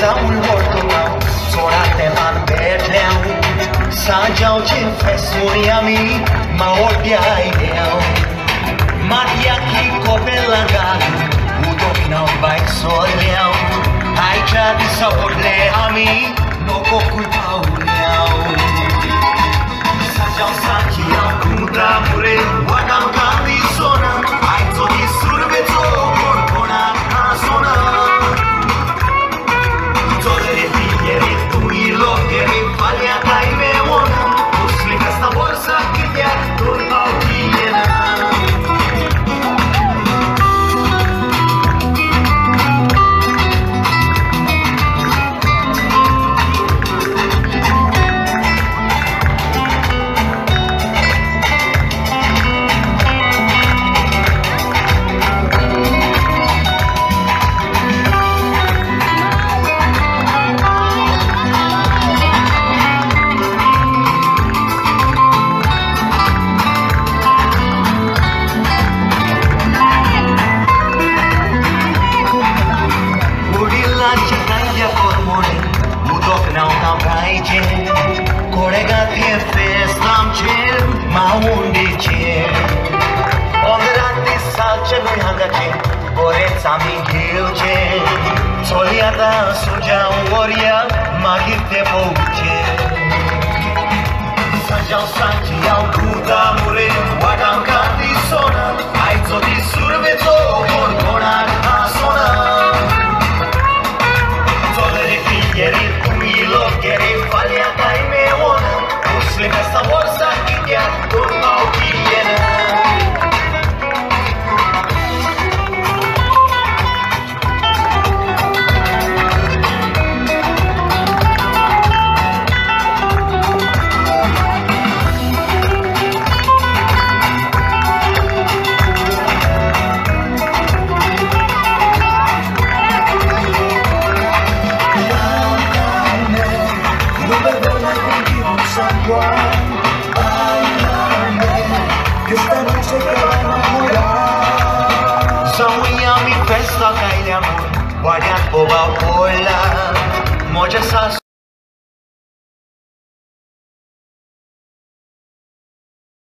Saul Hortonau, Zorate Van Bertleau, Sanjao Jin Fesuriami, Maorbia Ideo, Mariaki Copelagan, Udoknau Bike Soleau, Aici di Saurle Ami, no Kokui Pauleau. Sanjao Sanjiao Kunta Mure, Wadam Kandi Sona, Aizo di Surbezo, Corpona Asona. Valia caime ona, uslica sta borsa che ti ha tornato piena. Kolega tie festam cer, maundi cer. Ondrati salce noi hangace, boreța mi gilce. Soliata suja uoria, magite pouce. Sanjao sanjiao kuta mure, wadam kandi sona. Aizo di survezo, corcona asona. Zodere figlieri, locheri, valia caime ona, uslica sta borsa che ti ha tornato piena. Festa caile amor, guardian boba ola, moja sa